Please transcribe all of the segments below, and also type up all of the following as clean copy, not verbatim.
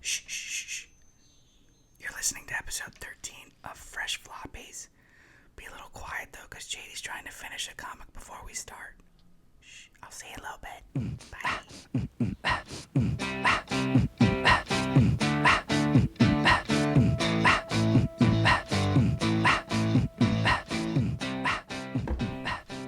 Shh, shh, shh. You're listening to episode 13 of Fresh Floppies. Be a little quiet, though, because JD's trying to finish a comic before we start. Shh, I'll see you in a little bit. Bye.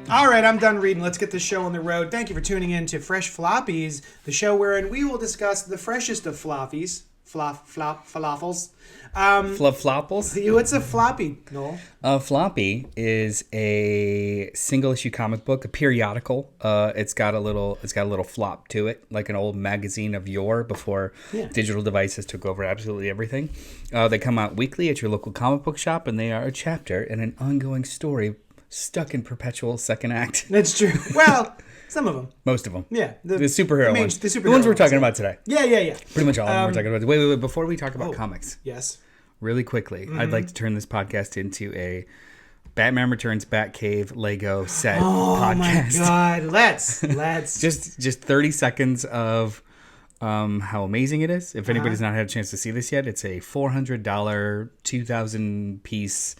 All right, I'm done reading. Let's get the show on the road. Thank you for tuning in to Fresh Floppies, the show wherein we will discuss the freshest of floppies. Falafels. Flufflopples? What's a floppy, Noel? A floppy is a single issue comic book, a periodical. It's got a little flop to it, like an old magazine of yore before digital devices took over absolutely everything. They come out weekly at your local comic book shop, and they are a chapter in an ongoing story stuck in perpetual second act. That's true. Well, some of them. Most of them. Yeah. The superhero ones. The superhero ones we're talking ones, about today. Yeah. Pretty much all of them we're talking about. Wait. Before we talk about comics. Yes. Really quickly, I'd like to turn this podcast into a Batman Returns Batcave Lego set podcast. Oh my God. Let's. just 30 seconds of how amazing it is. If anybody's not had a chance to see this yet, it's a $400 2,000 piece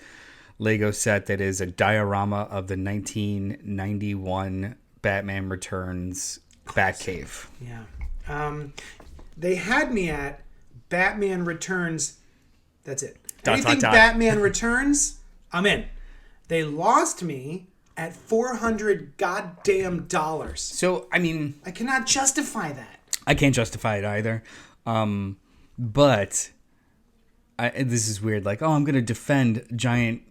Lego set that is a diorama of the 1991 Batman Returns Batcave. Yeah. They had me at Batman Returns. That's it. Anything Batman Returns, I'm in. They lost me at $400 goddamn dollars. So, I mean, I cannot justify that. I can't justify it either. But this is weird. Like, I'm going to defend giant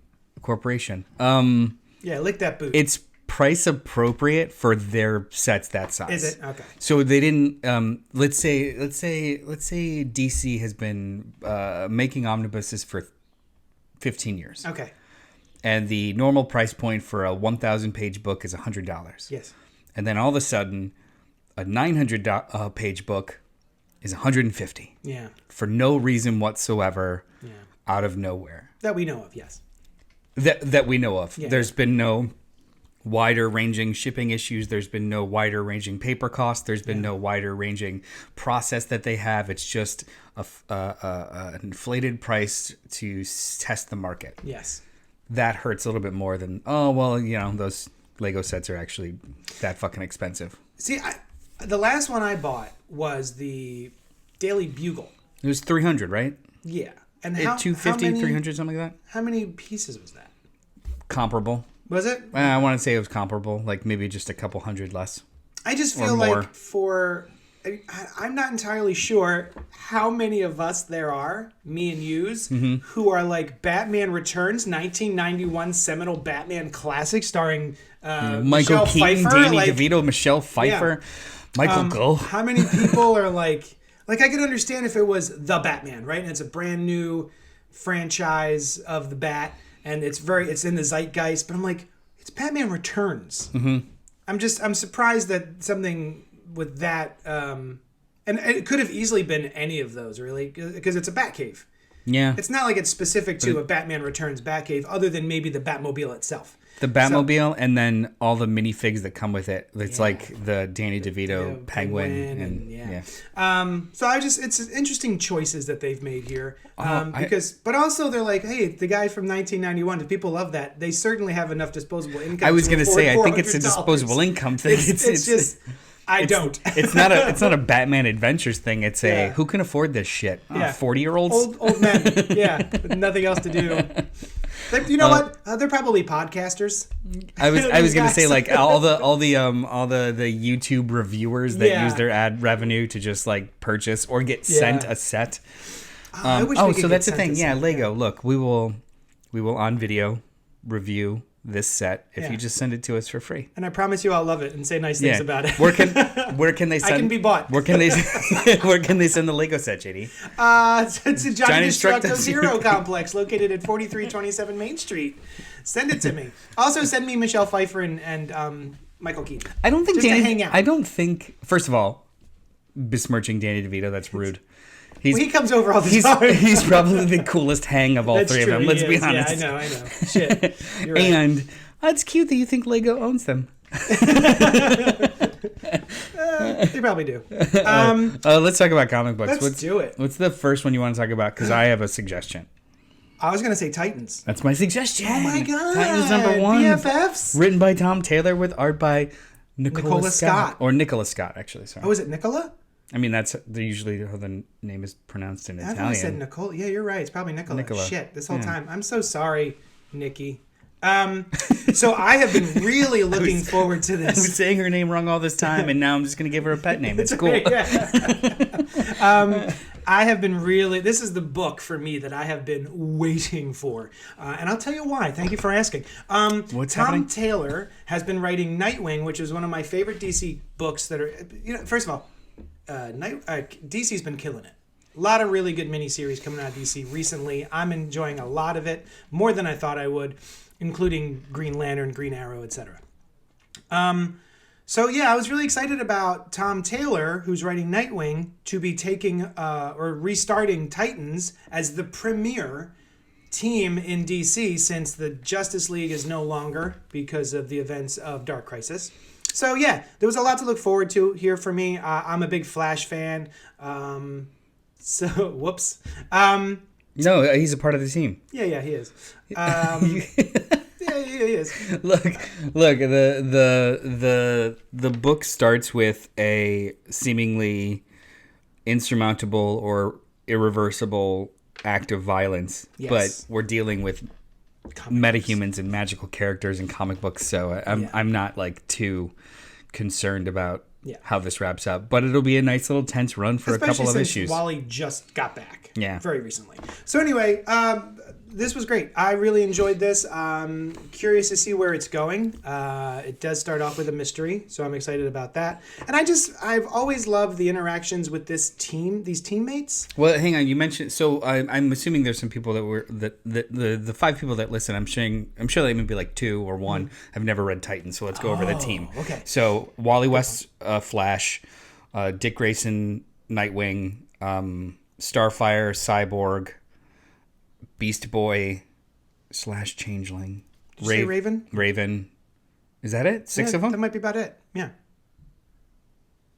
corporation. Yeah, lick that boot. It's price appropriate for their sets that size. Is it? Okay. So they didn't. Let's say DC has been making omnibuses for 15 years. Okay. And the normal price point for a 1,000 page book is $100. Yes. And then all of a sudden, a 900 page book is $150. Yeah. For no reason whatsoever. Yeah. Out of nowhere. That we know of. Yes. That we know of. Yeah. There's been no wider ranging shipping issues. There's been no wider ranging paper costs. There's been no wider ranging process that they have. It's just an inflated price to test the market. Yes. That hurts a little bit more than, those Lego sets are actually that fucking expensive. See, the last one I bought was the Daily Bugle. It was $300, right? Yeah. And $250, $300, something like that? How many pieces was that? Comparable. Was it? I want to say it was comparable, like maybe just a couple hundred less. I just feel like I'm not entirely sure how many of us there are, me and yous, who are like Batman Returns, 1991 seminal Batman classic starring Michael Keaton, Pfeiffer, Danny DeVito, Michelle Pfeiffer, Michael Goh. How many people are like I could understand if it was The Batman, right? And it's a brand new franchise of the Bat. And it's in the zeitgeist, but I'm like, it's Batman Returns. Mm-hmm. I'm surprised that something with that, and it could have easily been any of those, really, because it's a Batcave. Yeah. It's not like it's specific to a Batman Returns Batcave, other than maybe the Batmobile itself. The Batmobile, and then all the minifigs that come with it. It's like the Danny DeVito penguin. So it's interesting choices that they've made here. But also they're like, hey, the guy from 1991, if people love that, they certainly have enough disposable income. I was going to say, I think it's a disposable income thing. It's just... I don't. It's not a Batman Adventures thing. It's who can afford this shit? 40-year-olds? Old men. Yeah, with nothing else to do. You know what? They're probably podcasters. I was gonna say like all the YouTube reviewers that use their ad revenue to just like purchase or get sent a set. So that's the thing. Yeah, Lego. Look, we will on video review this set if you just send it to us for free. And I promise you I'll love it and say nice things about it. Where can they send? I can be bought. Where can they send the Lego set, JD? It's a Johnny Destructo Zero complex located at 4327 Main Street. Send it to me. Also send me Michelle Pfeiffer and Michael Keaton. I don't think just to hang out. I don't think, first of all, besmirching Danny DeVito, that's rude. He comes over all the time. He's probably the coolest hang of all That's three true. of them. Let's be honest. Yeah, I know. Shit. You're right. And it's cute that you think Lego owns them. They probably do. Let's talk about comic books. Let's do it. What's the first one you want to talk about? Because I have a suggestion. I was going to say Titans. That's my suggestion. Oh my God. Titans #1. BFFs. Written by Tom Taylor with art by Nicola Scott. Or Nicola Scott, actually. Sorry. Oh, is it Nicola? I mean, that's usually how the name is pronounced in Italian. I said Nicola. Yeah, you're right. It's probably Nicola. Nicola. Shit, this whole time. I'm so sorry, Nikki. So I have been really looking forward to I was this. saying her name wrong all this time, and now I'm just going to give her a pet name. It's cool. I have been really. This is the book for me that I have been waiting for, and I'll tell you why. Thank you for asking. What's Tom happening? Taylor has been writing Nightwing, which is one of my favorite DC books. That are, first of all, DC's been killing it. A lot of really good miniseries coming out of DC recently. I'm enjoying a lot of it, more than I thought I would, including Green Lantern, Green Arrow, etc. So yeah, I was really excited about Tom Taylor, who's writing Nightwing, to be taking or restarting Titans as the premier team in DC since the Justice League is no longer because of the events of Dark Crisis. So yeah, there was a lot to look forward to here for me. I'm a big Flash fan. So whoops. No, he's a part of the team. Yeah, he is. Yeah, he is. Look. The book starts with a seemingly insurmountable or irreversible act of violence, Yes. but we're dealing with metahumans and magical characters in comic books, so I'm not like too concerned about how this wraps up. But it'll be a nice little tense run for Especially a couple of since issues. Wally just got back. Yeah. Very recently. So anyway, this was great. I really enjoyed this. Curious to see where it's going. It does start off with a mystery, so I'm excited about that. And I've always loved the interactions with this team, these teammates. Well, hang on. You mentioned, so I'm assuming there's some people that were the 5 people that listen. I'm sure they may be like 2 or 1 have never read Titans. So let's go over the team. Okay. So Wally West, Flash, Dick Grayson, Nightwing, Starfire, Cyborg, Beast Boy / Changeling. Did you say Raven? Raven. Is that it? 6 of them? That might be about it. Yeah.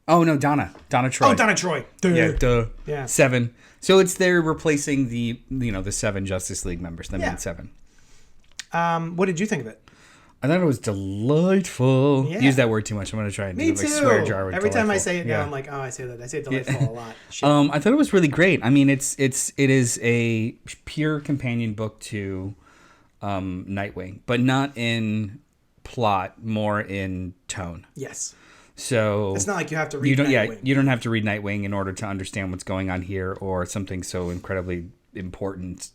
Oh no, Donna Troy. Oh, Donna Troy. Duh. Yeah, duh. Yeah. 7. So they're replacing the 7 Justice League members, the main 7. What did you think of it? I thought it was delightful. Yeah. Use that word too much. I'm going to try and Me do too. a swear jar with Every time I delightful. say it now, I'm like, oh, I say that. I say delightful a lot. Shit. I thought it was really great. I mean, it is a pure companion book to Nightwing, but not in plot, more in tone. Yes. So It's not like you have to read Nightwing. You don't have to read Nightwing in order to understand what's going on here or something so incredibly important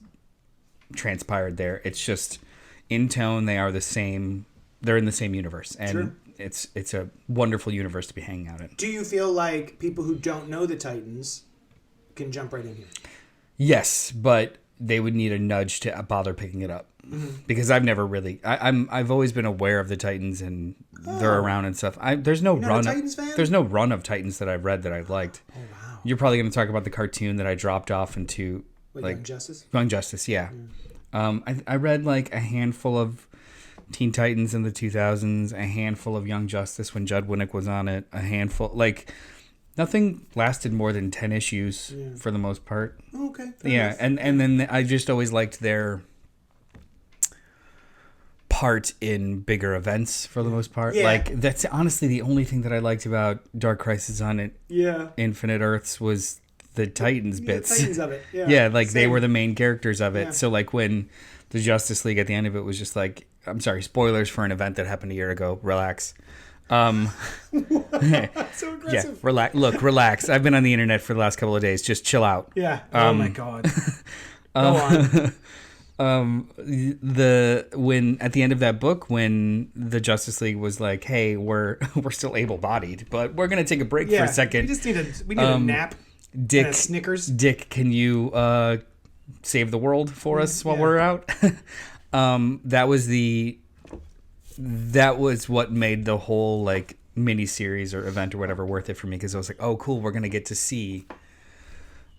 transpired there. It's just in tone. They are the same. They're in the same universe, and True. it's a wonderful universe to be hanging out in. Do you feel like people who don't know the Titans can jump right in here? Yes, but they would need a nudge to bother picking it up. Because I've never really, I've always been aware of the Titans and they're around and stuff. There's no You're not run. a Titans fan? There's no run of Titans that I've read that I've liked. Oh wow. You're probably going to talk about the cartoon that I dropped off into Young Justice? Young Justice, yeah. I read like a handful of Teen Titans in the 2000s, a handful of Young Justice when Judd Winnick was on it, a handful, like nothing lasted more than 10 issues for the most part. Oh, okay. Yeah, and then I just always liked their part in bigger events for the most part. Yeah. Like that's honestly the only thing that I liked about Dark Crisis on it. Yeah. Infinite Earths was the Titans bits. Titans of it. Yeah. Yeah, like they Same. were the main characters of it. Yeah. So like when the Justice League at the end of it was just like, I'm sorry, spoilers for an event that happened a year ago. Relax. So Yeah, aggressive. relax. I've been on the internet for the last couple of days. Just chill out. Yeah. Oh my god. Go on. When at the end of that book, when the Justice League was like, "Hey, we're still able-bodied, but we're gonna take a break for a second. We just need a nap. Dick, and a Snickers. Dick, can you save the world for us while we're out?" That was what made the whole like mini series or event or whatever worth it for me, because I was like, oh cool, we're gonna get to see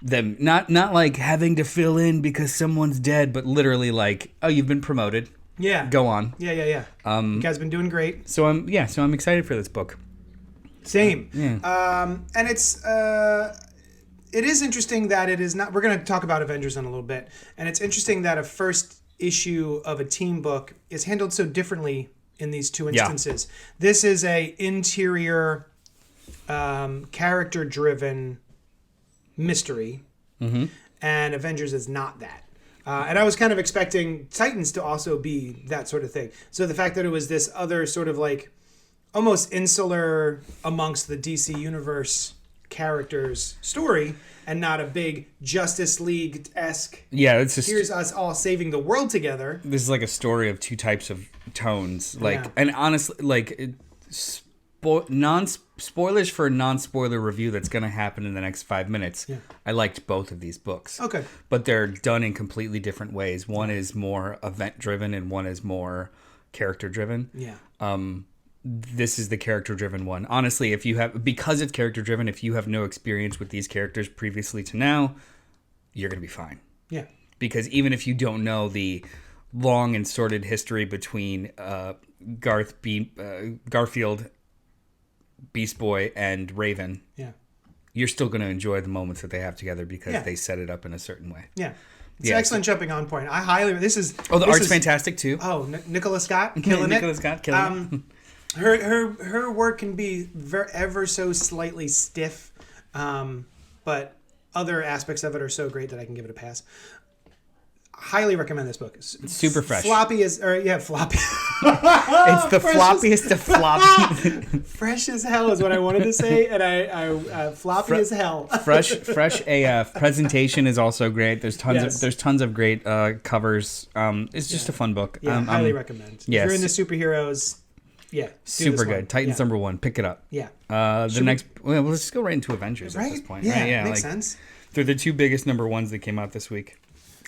them not like having to fill in because someone's dead, but literally like, oh, you've been promoted, Yeah. go on. Yeah. You guys been doing great. So I'm excited for this book. Same. And it is interesting that it is not. We're going to talk about Avengers in a little bit, and it's interesting that a first issue of a team book is handled so differently in these two instances. This is a interior, character-driven mystery, and Avengers is not that. And I was kind of expecting Titans to also be that sort of thing. So the fact that it was this other sort of like almost insular amongst the DC universe characters story, and not a big Justice League-esque, it's just, here's us all saving the world together. This is like a story of two types of tones. And honestly, like, spoilers for a non-spoiler review that's going to happen in the next 5 minutes. I liked both of these books. Okay. But they're done in completely different ways. One is more event-driven and one is more character-driven. This is the character-driven one. Honestly, because it's character-driven, if you have no experience with these characters previously to now, you're going to be fine. Yeah. Because even if you don't know the long and sordid history between Garfield, Beast Boy, and Raven, you're still going to enjoy the moments that they have together because they set it up in a certain way. Yeah. It's an excellent jumping on point. I highly... the art's fantastic, too. Oh, Nicola Scott killing it. Nicola Scott killing it. Her work can be ever so slightly stiff, but other aspects of it are so great that I can give it a pass. Highly recommend this book. It's super fresh. Floppy. It's the floppiest of floppy. Fresh as hell is what I wanted to say, and I floppy as hell. fresh AF. Presentation is also great. There's tons of great covers. It's just a fun book. Yeah, highly recommend. If you're into superheroes. Yeah, super good. Titans #1. Pick it up. Yeah. Let's just go right into Avengers at this point. Yeah, right? Yeah, makes sense. They're the two biggest #1s that came out this week.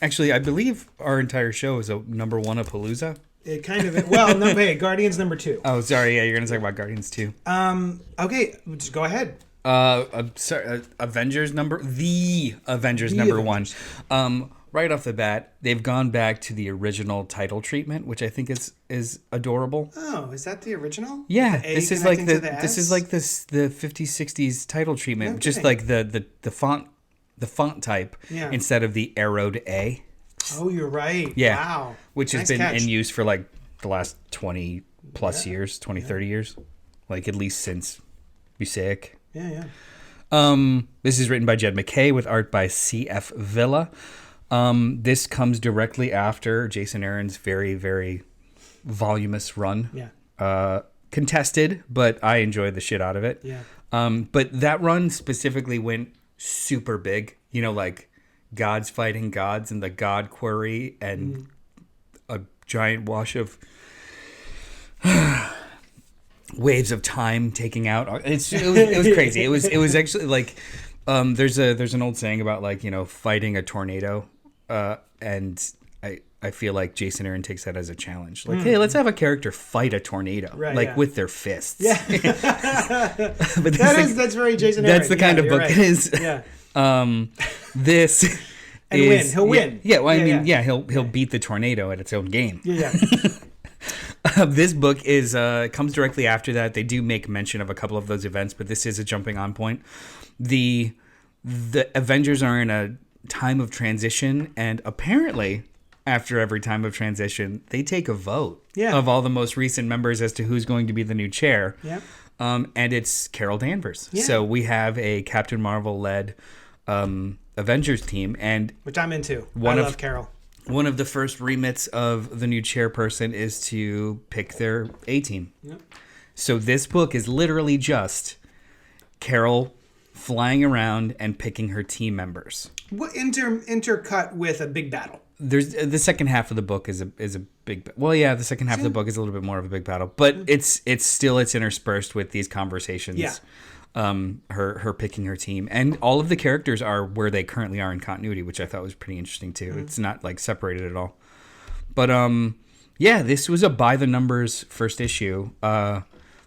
Actually, I believe our entire show is a #1-a-palooza. It kind of. Well, no, hey, Guardians #2. Oh, sorry. Yeah, you're gonna talk about Guardians too. Okay, just go ahead. Avengers #1. Right off the bat, they've gone back to the original title treatment, which I think is adorable. Oh, is that the original? Yeah, this is like the 50s 60s title treatment, just like the font type instead of the arrowed A. Oh, you're right. Yeah. Wow. Which has been in use for like the last 20 plus years, 20, 30 years. Like at least since Busaic. Yeah. This is written by Jed McKay with art by C.F. Villa. This comes directly after Jason Aaron's very, very voluminous run. Yeah. Contested, but I enjoyed the shit out of it. Yeah. But that run specifically went super big. You know, like gods fighting gods and the God Quarry and a giant wash of waves of time taking out. It was crazy. It was actually like there's an old saying about like, you know, fighting a tornado. And I feel like Jason Aaron takes that as a challenge. Like, hey, let's have a character fight a tornado, with their fists. Yeah, but that's very Jason Aaron. That's the kind of book it is. Yeah. This and is, he'll win. Yeah, well, I mean, he'll beat the tornado at its own game. Yeah. This book is comes directly after that. They do make mention of a couple of those events, but this is a jumping on point. The Avengers are in a time of transition, and apparently after every time of transition they take a vote of all the most recent members as to who's going to be the new chair. And it's Carol Danvers. So we have a Captain Marvel led Avengers team, and which I'm into. I love Carol. One of the first remits of the new chairperson is to pick their A team. So this book is literally just Carol flying around and picking her team members. What intercut with a big battle? There's the second half of the book is a big. Well, yeah, the second half of the book is a little bit more of a big battle, but it's interspersed with these conversations. Yeah. Her picking her team, and all of the characters are where they currently are in continuity, which I thought was pretty interesting too. It's not like separated at all. But this was a by the numbers first issue.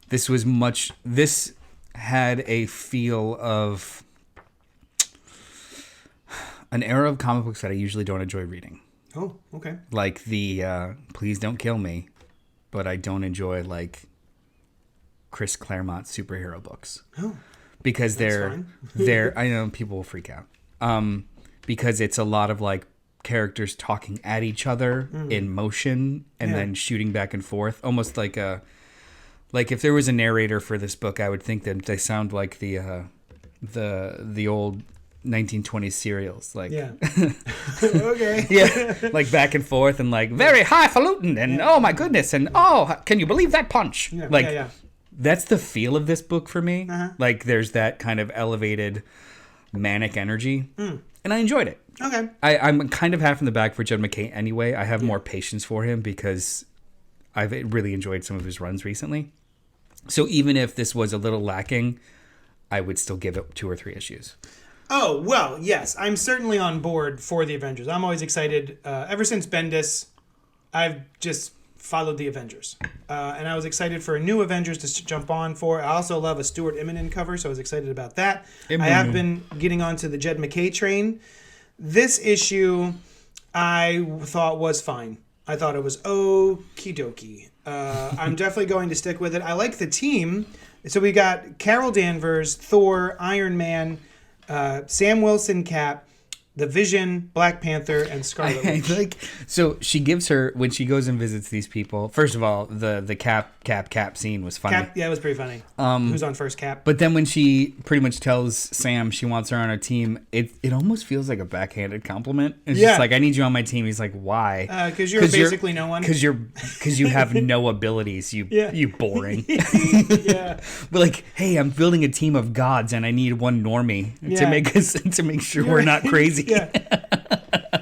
This had a feel of an era of comic books that I usually don't enjoy reading. Oh, okay. Like the please don't kill me, but I don't enjoy like Chris Claremont superhero books. Oh, because fine. they're I know people will freak out. Because it's a lot of like characters talking at each other in motion and then shooting back and forth, almost like if there was a narrator for this book, I would think that they sound like the old 1920s serials, like Okay. yeah, like back and forth and like very highfalutin and oh my goodness and oh can you believe that punch? That's the feel of this book for me. Like there's that kind of elevated manic energy, and I enjoyed it. Okay. I'm kind of half in the bag for Jed McKay anyway. I have more patience for him because I've really enjoyed some of his runs recently. So even if this was a little lacking, I would still give it 2 or 3 issues. Oh, well, yes. I'm certainly on board for the Avengers. I'm always excited. Ever since Bendis, I've just followed the Avengers. And I was excited for a new Avengers to jump on for. I also love a Stuart Immonen cover, so I was excited about that. I have been getting onto the Jed McKay train. This issue, I thought was fine. I thought it was okie dokie. I'm definitely going to stick with it. I like the team. So we got Carol Danvers, Thor, Iron Man, Sam Wilson, Cap, the Vision, Black Panther, and Scarlet Witch. So she gives her, when she goes and visits these people, first of all, the Cap scene was funny. Cap, yeah, it was pretty funny. Who's on first, Cap? But then when she pretty much tells Sam she wants her on her team, it almost feels like a backhanded compliment. It's just like, I need you on my team. He's like, why? Because you're basically no one. Because you have no abilities, you boring. Yeah. But like, hey, I'm building a team of gods and I need one normie to make sure we're not crazy. Yeah.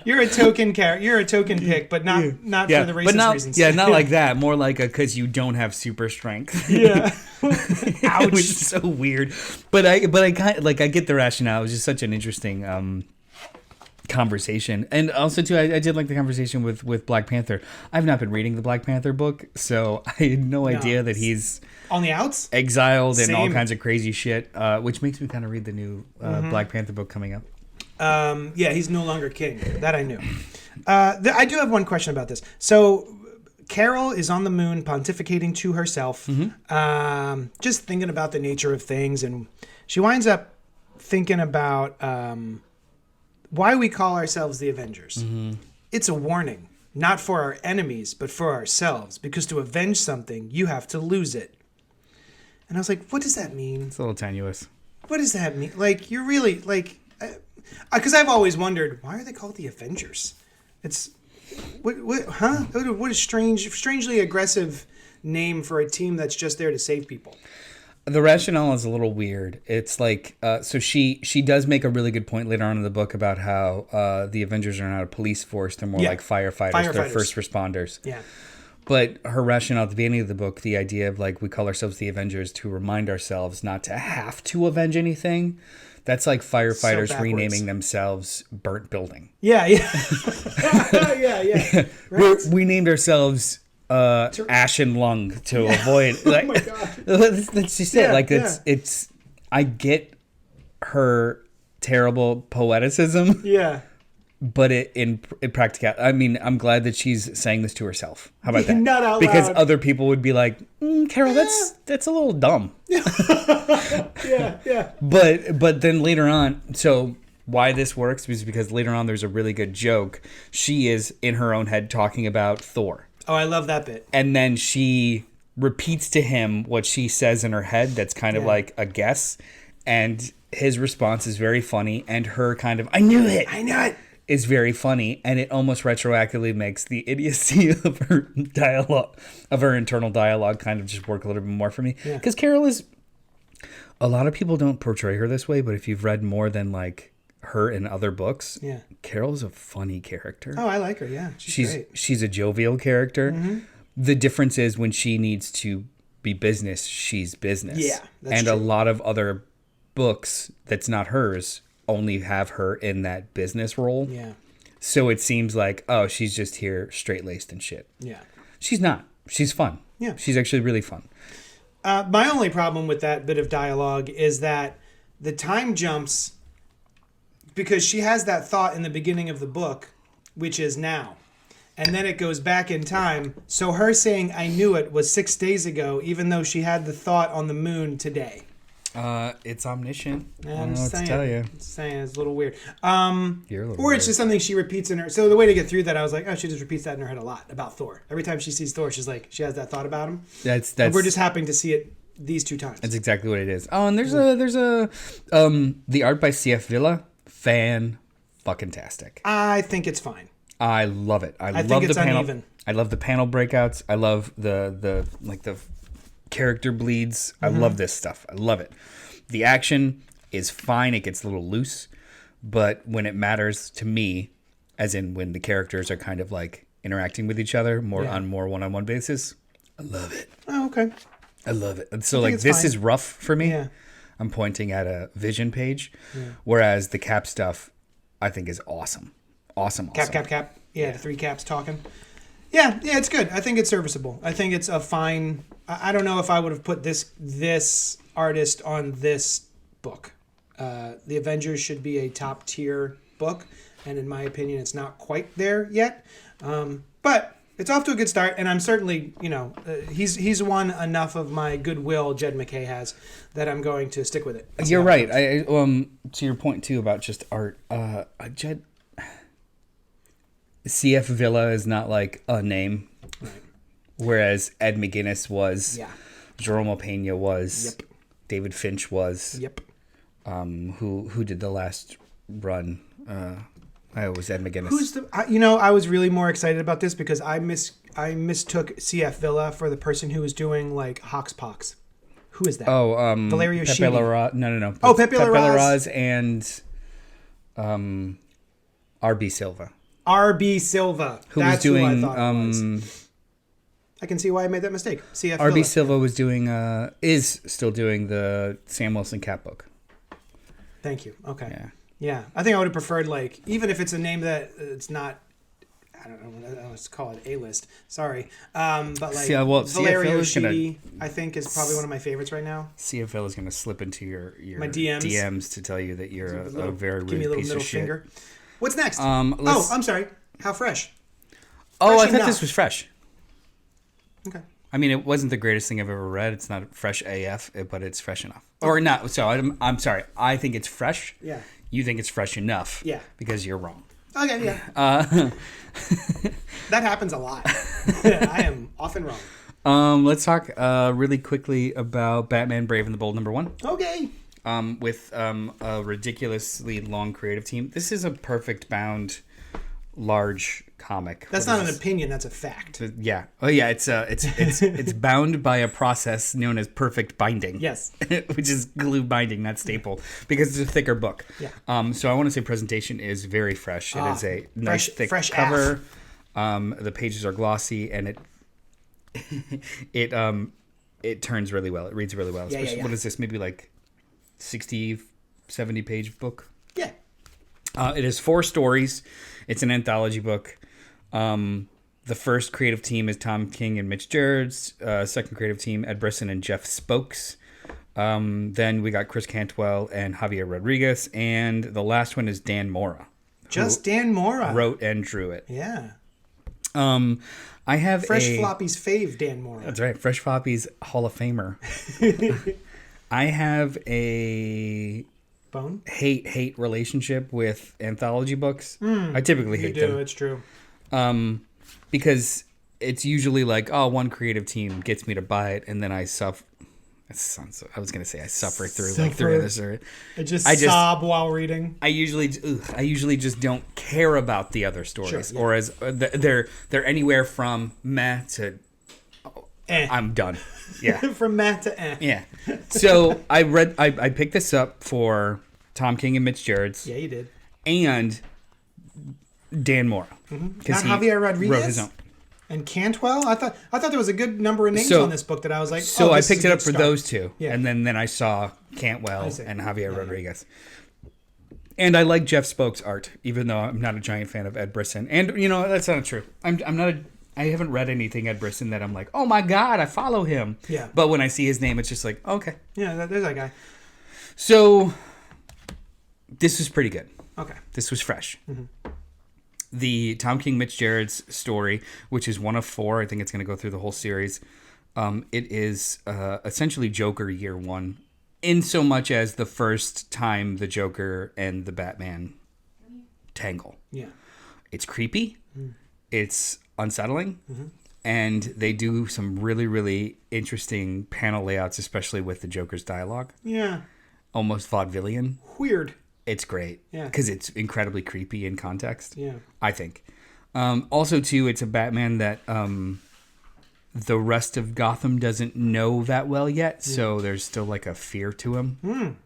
You're a token character. You're a token pick, but not for the racist reasons. Yeah, not like that. More like because you don't have super strength. Yeah. Ouch. Which is so weird. But I kind of, like, I get the rationale. It was just such an interesting conversation. And also too, I did like the conversation with Black Panther. I've not been reading the Black Panther book, so I had no idea that he's on the outs, exiled, and all kinds of crazy shit. Which makes me kind of read the new Black Panther book coming up. He's no longer king. That I knew. I do have one question about this. So Carol is on the moon pontificating to herself, just thinking about the nature of things, and she winds up thinking about why we call ourselves the Avengers. It's a warning, not for our enemies, but for ourselves, because to avenge something, you have to lose it. And I was like, what does that mean? It's a little tenuous. What does that mean? Like, you're really, like... Because I've always wondered, why are they called the Avengers? It's what a strangely aggressive name for a team that's just there to save people. The rationale is a little weird. It's like, so she does make a really good point later on in the book about how the Avengers are not a police force; they're more like firefighters. They're first responders. Yeah. But her rationale at the beginning of the book, the idea of like we call ourselves the Avengers to remind ourselves not to have to avenge anything. That's like firefighters renaming themselves Burnt Building. Yeah. Yeah. Right. We named ourselves Ashen Lung to avoid. Like, oh my God. That's just it. Like it's. I get her terrible poeticism. Yeah. But in practical, I mean, I'm glad that she's saying this to herself. How about that? Not out because loud. other people would be like, Carol, that's a little dumb. Yeah. But then later on, so why this works is because later on there's a really good joke. She is in her own head talking about Thor. Oh, I love that bit. And then she repeats to him what she says in her head. That's kind of like a guess, and his response is very funny. And her kind of, I knew it. Is very funny, and it almost retroactively makes the idiocy of her dialogue, of her internal dialogue, kind of just work a little bit more for me. Because Carol is, a lot of people don't portray her this way, but if you've read more than like her in other books, Carol is a funny character. Oh, I like her. Yeah, she's great. She's a jovial character. The difference is when she needs to be business, she's business. Yeah, that's true. A lot of other books that's not hers only have her in that business role. Yeah. So it seems like, oh, she's just here straight-laced and shit. Yeah. She's not. She's fun. Yeah. She's actually really fun. My only problem with that bit of dialogue is that the time jumps, because she has that thought in the beginning of the book, which is now. and then it goes back in time. So her saying "I knew it" was 6 days ago, even though she had the thought on the moon today. It's omniscient. I don't I'm know what to tell you. Saying it's a little weird. You're a little Or weird. it's just something she repeats in her. So the way to get through that, I was like, oh, she just repeats that in her head a lot about Thor. Every time she sees Thor, she's like, she has that thought about him. That's And we're just happening to see it these 2 times. That's exactly what it is. Oh, and there's the art by CF Villa, fucking tastic. I think it's fine. I love it. I think love it's the panel. uneven. I love the panel breakouts. I love the character bleeds. I love this stuff. I love it. The action is fine. It gets a little loose, but when it matters to me, as in when the characters are kind of like interacting with each other on more one-on-one basis, I love it. Oh, okay. I love it. And so like this fine. is rough for me. Yeah. I'm pointing at a Vision page, whereas the Cap stuff I think is awesome. Awesome. Cap. Yeah, the 3 caps talking. Yeah, it's good. I think it's serviceable. I think it's a fine. I don't know if I would have put this artist on this book. The Avengers should be a top tier book, and in my opinion, it's not quite there yet. But it's off to a good start, and I'm certainly, he's won enough of my goodwill. Jed McKay has that I'm going to stick with it. You're right. To your point too about just art, Jed. CF Villa is not like a name, Right. whereas Ed McGuinness was, Yeah. Jerome Pena was, Yep. David Finch was, Yep. who did the last run? It was Ed McGuinness. Who's the? I was really more excited about this because I mistook CF Villa for the person who was doing like Hoxpox. Who is that? Oh, Valerio Pepe Sheedy. Larraz. No. Oh, Pepe Larraz and RB Silva. RB Silva. Who That's was doing who I thought it was. I can see why I made that mistake. CF RB Villa. Silva was doing is still doing the Sam Wilson Cap book. Thank you. Okay. Yeah. Yeah. I think I would have preferred like even if it's a name that it's not. I don't know. Let's call it A-list. Sorry. But like Valerio Sheedy, I think is probably one of my favorites right now. CFL is going to slip into your My DMs to tell you that you're a very give me a rude little piece middle of shit. finger. What's next? Let's- I'm sorry. How fresh? Oh, Fresh I thought enough. this was fresh. Okay. I mean, it wasn't the greatest thing I've ever read. It's not fresh AF, but it's fresh enough. Or not. So I'm sorry. I think it's fresh. Yeah. You think it's fresh enough. Yeah. Because you're wrong. Okay. Yeah. That happens a lot. I am often wrong. Let's talk really quickly about Batman Brave and the Bold #1. Okay. With a ridiculously long creative team. This is a perfect bound, large comic. That's What not is an this? opinion. That's a fact. Yeah. Oh yeah. It's bound by a process known as perfect binding. Yes. Which is glue binding, not staple, because it's a thicker book. Yeah. So I want to say presentation is very fresh. It is a nice thick fresh cover. The pages are glossy, and it turns really well. It reads really well. Yeah. What is this? Maybe like 60, 70 page book. Yeah. It is 4 stories. It's an anthology book. The first creative team is Tom King and Mitch Gerrds. Second creative team, Ed Brisson and Jeff Spokes. Then we got Chris Cantwell and Javier Rodriguez. And the last one is Dan Mora. Just Dan Mora. Wrote and drew it. Yeah. I have Fresh Floppies fave Dan Mora. That's right. Fresh Floppies Hall of Famer. I have a Bone? hate relationship with anthology books. I typically hate them. It's true. Because it's usually like, oh, one creative team gets me to buy it, and then I suffer. I was gonna say I suffer through like the others. I just sob while reading. I usually just don't care about the other stories, Sure, yeah. or as they're anywhere from meh to I'm done. Yeah, From Matt to eh. yeah. So I picked this up for Tom King and Mitch Gerrds. Yeah, you did. And Dan Mora, Not Javier Rodriguez? wrote his own. And Cantwell? I thought there was a good number of names So- on this book that I was like, So oh, I this is picked a it good up for start. those two, Yeah. and then I saw Cantwell see. and Javier Yeah. Rodriguez. And I like Jeff Spokes' art, even though I'm not a giant fan of Ed Brisson. And that's not true. I haven't read anything Ed Brisson that I'm like, oh my god, I follow him. Yeah. But when I see his name, it's just like, okay. Yeah, there's that guy. So this was pretty good. Okay. This was fresh. the Tom King, Mitch Gerard's story, which is one of 4. I think it's going to go through the whole series. It is essentially Joker year 1, in so much as the first time the Joker and the Batman tangle. Yeah. It's creepy. It's unsettling. And they do some really, really interesting panel layouts, especially with the Joker's dialogue. Yeah. Almost vaudevillian. Weird. It's great. Yeah. Because it's incredibly creepy in context. Yeah. I think. Also, too, it's a Batman that the rest of Gotham doesn't know that well yet. So there's still like a fear to him.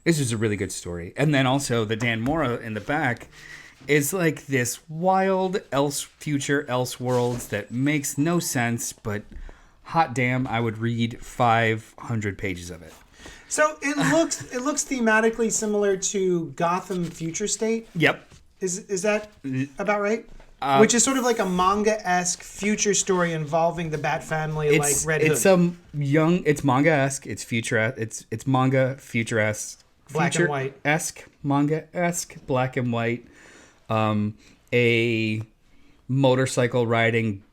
This is a really good story. And then also the Dan Mora in the back is like this wild future Elseworlds that makes no sense, but hot damn, I would read 500 pages of it. So it looks thematically similar to Gotham Future State. Yep. Is that about right? Which is sort of like a manga-esque future story involving the Bat family, like Red Hood. It's manga-esque. It's future. It's manga future-esque. Black and white. Manga-esque, black and white. A motorcycle riding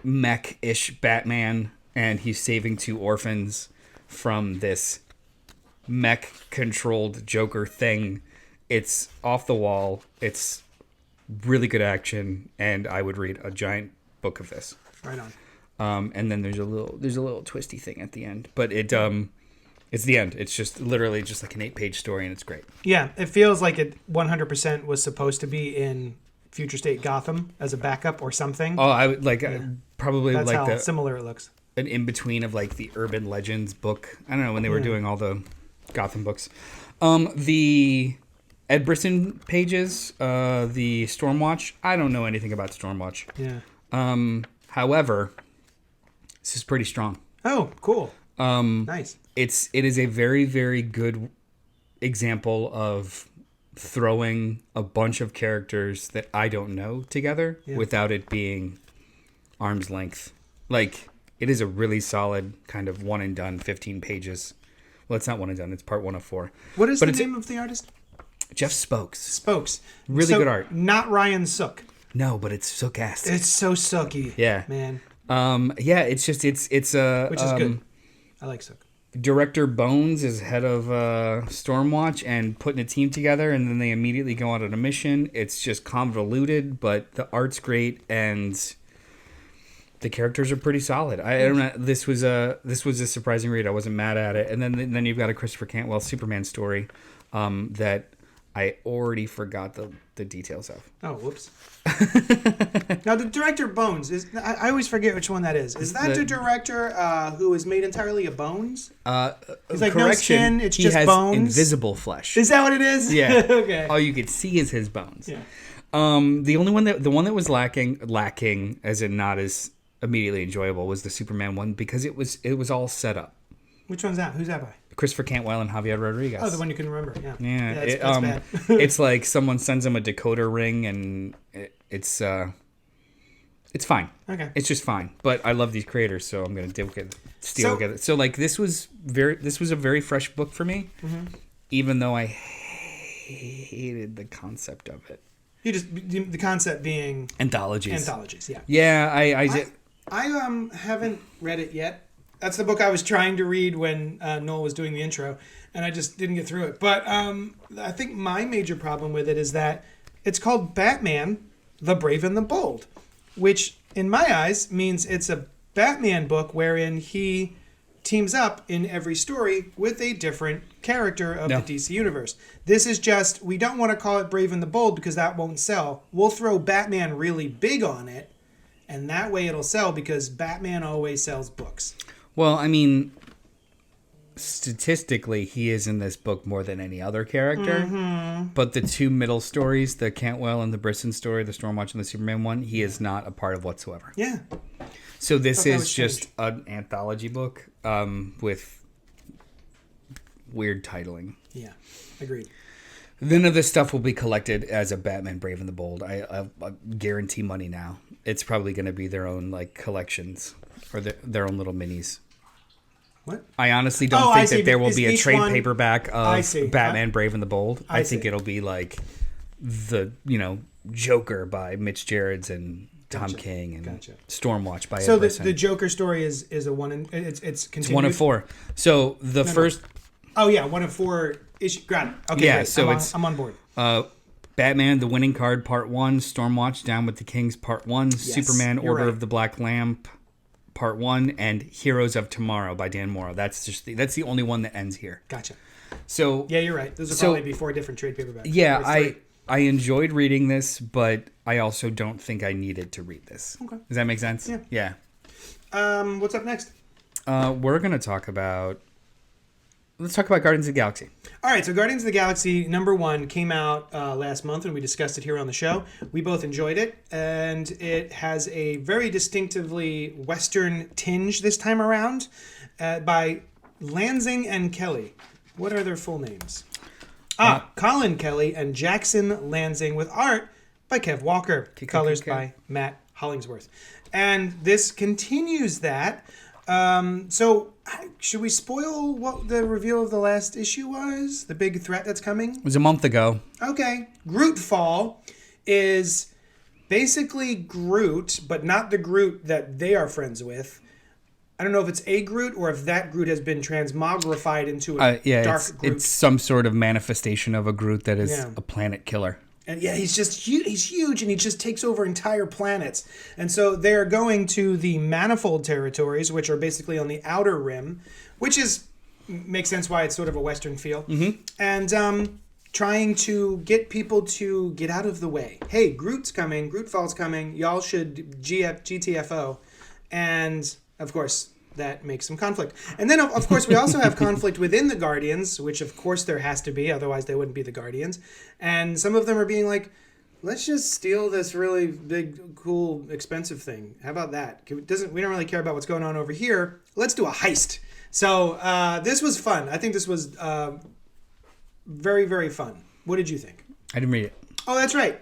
mech-ish Batman, and he's saving 2 orphans from this mech-controlled Joker thing. It's off the wall. It's really good action, and I would read a giant book of this. Right on. And then there's a little twisty thing at the end, but it's the end. It's just literally just like an 8-page story, and it's great. Yeah, it feels like it 100% was supposed to be in Future State Gotham as a backup or something. Oh, I would like probably That's like how similar it looks. An in between of like the Urban Legends book. I don't know when they were doing all the Gotham books. The Ed Brisson pages, the Stormwatch. I don't know anything about Stormwatch. Yeah. However, this is pretty strong. Oh, cool. Nice. It is a very, very good example of throwing a bunch of characters that I don't know together without it being arm's length. Like, it is a really solid kind of one and done 15 pages. Well, it's not one and done. It's part 1 of 4. What is the name of the artist? Jeff Spokes. Spokes. Really good art. Not Ryan Sook. No, but it's Sook-esque. It's so Sooky. Yeah. Man. Yeah, it's just, it's Which is good. I like Sook. Director Bones is head of Stormwatch and putting a team together, and then they immediately go out on a mission. It's just convoluted, but the art's great, and the characters are pretty solid. I don't know. This was a surprising read. I wasn't mad at it. And then you've got a Christopher Cantwell Superman story that I already forgot the details of. Oh, whoops. Now, the director Bones, I always forget which one that is. Is that the director who is made entirely of bones? He's like, no skin, it's just bones? He has invisible flesh. Is that what it is? Yeah. Okay. All you could see is his bones. Yeah. The one that was lacking, as in not as immediately enjoyable, was the Superman one, because it was all set up. Which one's that? Who's that by? Christopher Cantwell and Javier Rodriguez. Oh, the one you can remember. Yeah. Yeah. That's bad. It's like someone sends him a decoder ring, and it's fine. Okay. It's just fine. But I love these creators, so I'm gonna steal together. So like this was a very fresh book for me, even though I hated the concept of it. You just the concept being anthologies. Yeah. Yeah, I haven't read it yet. That's the book I was trying to read when Noel was doing the intro, and I just didn't get through it. But I think my major problem with it is that it's called Batman, the Brave and the Bold, which in my eyes means it's a Batman book wherein he teams up in every story with a different character of the DC universe. This is just, we don't want to call it Brave and the Bold because that won't sell. We'll throw Batman really big on it, and that way it'll sell because Batman always sells books. Well, I mean, statistically, he is in this book more than any other character. Mm-hmm. But the 2 middle stories, the Cantwell and the Brisson story, the Stormwatch and the Superman one, he is not a part of whatsoever. Yeah. So this is just an anthology book with weird titling. Yeah, agreed. None of this stuff will be collected as a Batman Brave and the Bold. I guarantee money now. It's probably going to be their own like collections or their own little minis. What? I honestly don't think that there will be a trade paperback of I see. Batman Brave and the Bold. I think it'll be like the Joker by Mitch Gerrards and Tom King and Stormwatch by Ed Brisson. The Joker story is a one in it's continued. It's one of 4. So the first. Oh yeah, one of 4 issues. Got it. Okay. Yeah. Great. So I'm on board. Batman: The Winning Card Part 1, Stormwatch: Down with the Kings Part 1, Superman: Order of the Black Lamp Part 1, and Heroes of Tomorrow by Dan Morrow. That's the only one that ends here. Gotcha. So yeah, you're right. Those are probably be 4 different trade paperbacks. Yeah, I enjoyed reading this, but I also don't think I needed to read this. Okay. Does that make sense? Yeah. What's up next? We're gonna talk about. Let's talk about Guardians of the Galaxy. All right, so Guardians of the Galaxy #1 came out last month, and we discussed it here on the show. We both enjoyed it, and it has a very distinctively Western tinge this time around by Lansing and Kelly. What are their full names? Colin Kelly and Jackson Lansing, with art by Kev Walker, colors by Matt Hollingsworth. And this continues that. So, should we spoil what the reveal of the last issue was? The big threat that's coming? It was a month ago. Okay. Groot Fall is basically Groot, but not the Groot that they are friends with. I don't know if it's a Groot or if that Groot has been transmogrified into a dark Groot. It's some sort of manifestation of a Groot that is a planet killer. And yeah, he's just he's huge, and he just takes over entire planets. And so they're going to the Manifold territories, which are basically on the outer rim, which makes sense why it's sort of a Western feel. Mm-hmm. And trying to get people to get out of the way. Hey, Groot's coming. Groot Fall's coming. Y'all should GTFO. And of course, that makes some conflict. And then, of course, we also have conflict within the Guardians, which, of course, there has to be. Otherwise, they wouldn't be the Guardians. And some of them are being like, let's just steal this really big, cool, expensive thing. How about that? We don't really care about what's going on over here. Let's do a heist. So this was fun. I think this was very, very fun. What did you think? I didn't read it. Oh, that's right.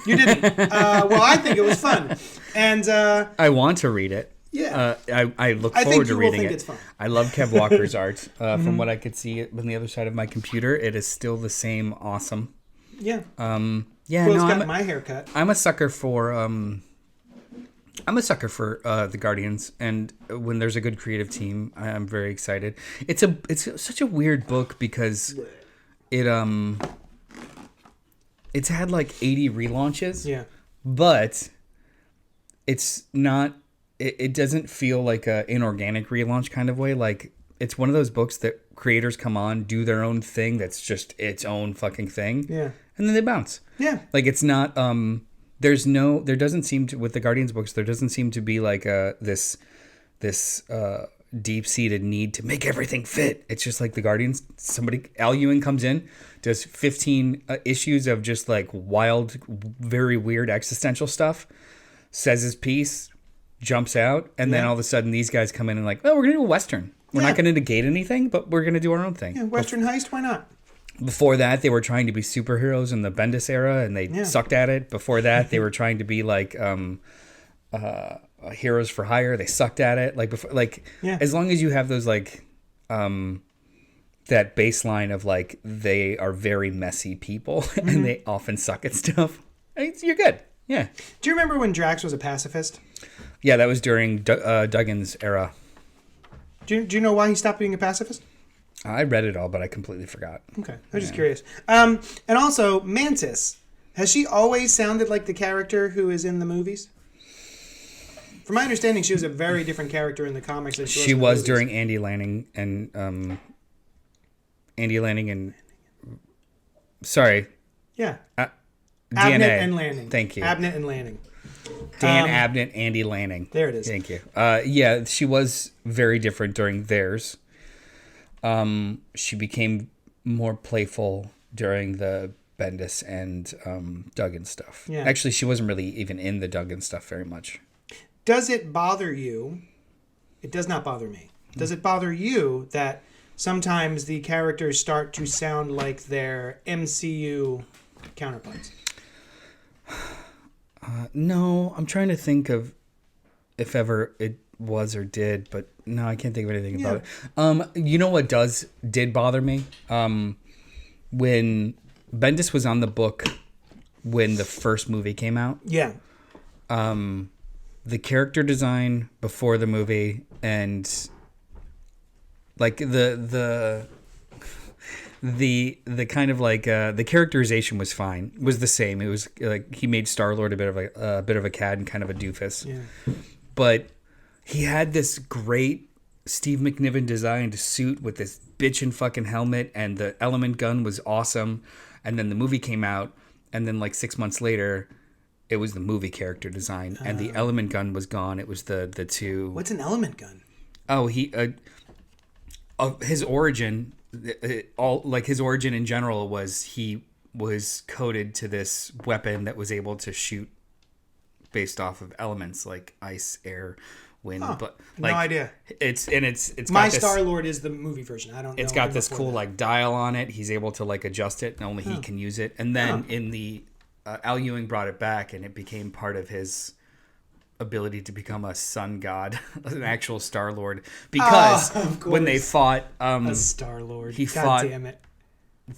You didn't. Well, I think it was fun. And I want to read it. Yeah, I look forward to reading it. It's fun. I love Kev Walker's art. From what I could see on the other side of my computer, it is still the same awesome. Yeah. Got my haircut. I'm a sucker for the Guardians, and when there's a good creative team, I'm very excited. It's such a weird book because it's had like 80 relaunches. Yeah. But it's not. It doesn't feel like a inorganic relaunch kind of way. Like, it's one of those books that creators come on, do their own thing that's just its own fucking thing. Yeah. And then they bounce. Yeah. Like, it's not there doesn't seem to, with the Guardians books, there doesn't seem to be like this deep-seated need to make everything fit. It's just like the Guardians, Al Ewing comes in, does 15 issues of just like wild, very weird existential stuff, says his piece, jumps out, and then all of a sudden these guys come in and like, oh, we're going to do a Western. We're not going to negate anything, but we're going to do our own thing. Yeah, Western heist, why not? Before that, they were trying to be superheroes in the Bendis era, and they sucked at it. Before that, they were trying to be like heroes for hire. They sucked at it. As long as you have those like that baseline of like they are very messy people and they often suck at stuff, you're good. Yeah. Do you remember when Drax was a pacifist? Yeah, that was during Duggan's era. Do you know why he stopped being a pacifist? I read it all, but I completely forgot. Okay, I was just curious. And also, Mantis. Has she always sounded like the character who is in the movies? From my understanding, she was a very different character in the comics than she was during Andy Lanning and sorry. Yeah. DNA. Abnett and Lanning. Thank you. Abnett and Lanning. Dan Abnett, Andy Lanning. There it is. Thank you. Yeah, she was very different during theirs. She became more playful during the Bendis and Duggan stuff. Yeah. Actually, she wasn't really even in the Duggan stuff very much. Does it bother you? It does not bother me. Does it bother you that sometimes the characters start to sound like their MCU counterparts? No, I'm trying to think of if ever it was or did, but no, I can't think of anything about it. You know what did bother me? When Bendis was on the book when the first movie came out. Yeah. The character design before the movie and like the kind of like the characterization was fine. Was the same. It was like he made Star-Lord a bit of a cad and kind of a doofus. Yeah. But he had this great Steve McNiven designed suit with this bitchin' fucking helmet, and the element gun was awesome. And then the movie came out, and then like 6 months later, it was the movie character design, and the element gun was gone. It was the two. What's an element gun? Oh, his origin, his origin in general was he was coded to this weapon that was able to shoot based off of elements like ice, air, wind. But like, no idea. It's My got this, Star-Lord is the movie version. I don't know. it's got this cool like dial on it. He's able to like adjust it, and only he can use it. And then in the Al Ewing brought it back, and it became part of his ability to become a sun god, an actual Star-Lord. Because when they fought, a Star-Lord. he God fought damn it.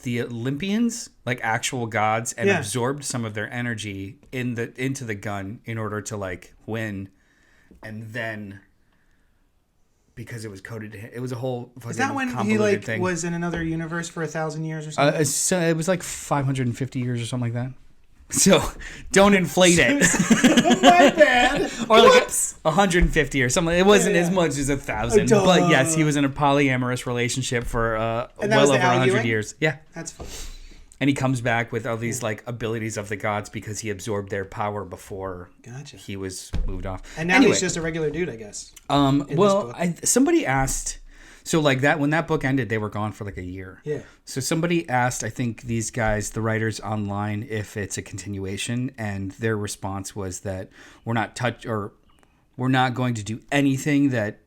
the Olympians, like actual gods, and absorbed some of their energy into the gun in order to like win. And then because it was coded to him, it was a whole fucking Is that when he convoluted like thing. was in another universe for 1,000 years or something? So it was like 550 years or something like that. So don't inflate it. My bad. Or like 150 or something. It wasn't as much as 1,000. Duh. But yes, he was in a polyamorous relationship for well over 100 years. Yeah. That's fun. And he comes back with all these like abilities of the gods because he absorbed their power before he was moved off. And now he's just a regular dude, I guess. Well, somebody asked. So like that, when that book ended, they were gone for like a year. Yeah. So somebody asked, I think these guys, the writers online, if it's a continuation, and their response was that we're not going to do anything that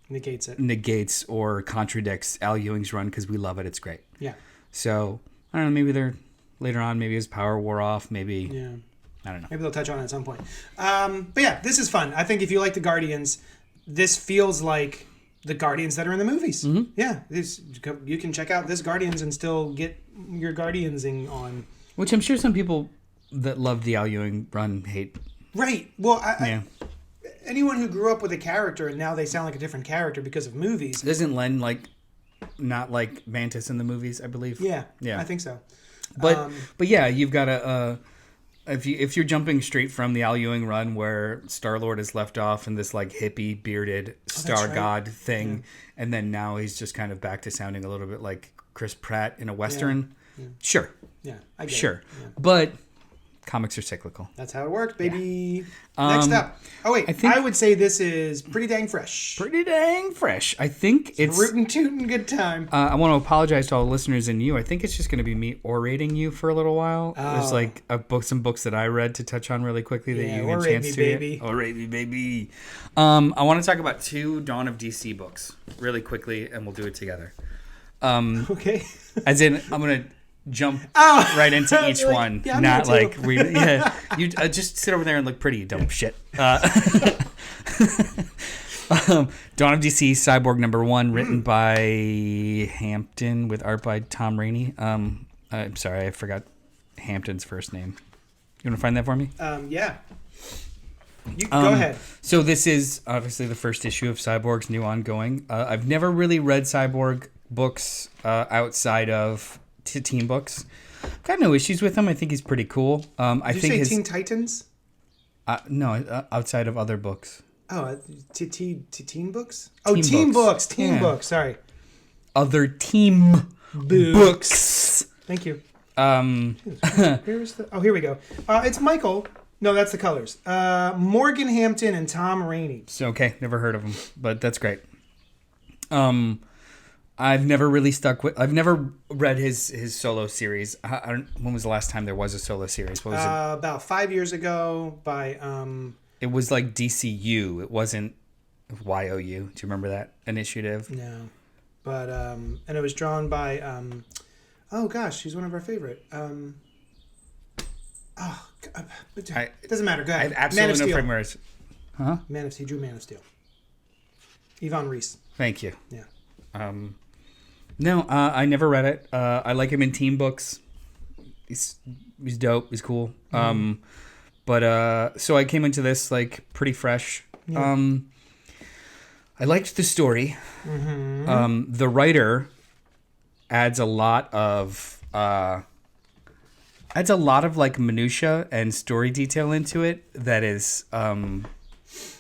negates or contradicts Al Ewing's run because we love it. It's great. Yeah. So I don't know. Maybe they're later on. Maybe his power wore off. Maybe. Yeah. I don't know. Maybe they'll touch on it at some point. But yeah, this is fun. I think if you like the Guardians, this feels like the Guardians that are in the movies. Mm-hmm. Yeah, you can check out this Guardians and still get your Guardiansing on. Which I'm sure some people that love the Al Ewing run hate. Right. Well, anyone who grew up with a character and now they sound like a different character because of movies. Doesn't Len not like Mantis in the movies? I believe. Yeah. I think so. But yeah, you've got a. If you're jumping straight from the Al Ewing run where Star-Lord is left off in this like hippie bearded star god thing, and then now he's just kind of back to sounding a little bit like Chris Pratt in a Western, sure. Yeah, I get it. Yeah. But comics are cyclical. That's how it works, baby. Next up. Oh, wait. I would say this is pretty dang fresh. Pretty dang fresh. I think it's rootin' tootin' good time. I want to apologize to all the listeners and you. I think it's just going to be me orating you for a little while. There's like some books that I read to touch on really quickly that you get a chance to. Baby. Orate me, baby. I want to talk about 2 Dawn of DC books really quickly, and we'll do it together. Okay. As in, I'm going to jump right into each one. Yeah, not like you just sit over there and look pretty, you dumb shit. Dawn of DC Cyborg #1, written by Hampton with art by Tom Rainey. I'm sorry, I forgot Hampton's first name. You want to find that for me? Yeah. You go ahead. So this is obviously the first issue of Cyborg's new ongoing. I've never really read Cyborg books outside of teen books. I've got no issues with him. I think he's pretty cool. Did you say Teen Titans? No, outside of other books. Oh, to teen books? Oh, teen books. Teen books. Sorry. Other team books. Thank you. Here we go. It's Michael. No, that's the colors. Morgan Hampton and Tom Rainey. So, okay, never heard of him, but that's great. I've never really I've never read his solo series. When was the last time there was a solo series? What was it? About 5 years ago by... It was like DCU. It wasn't YOU. Do you remember that initiative? No. But, and it was drawn by... oh, gosh, she's one of our favorite. It doesn't matter. Go ahead. I have absolutely no frame words. Huh? He drew Man of Steel. Yvonne Reese. Thank you. Yeah. No, I never read it. I like him in teen books. he's dope. He's cool. But so I came into this like pretty fresh. Yeah. I liked the story. The writer adds a lot of like minutia and story detail into it that is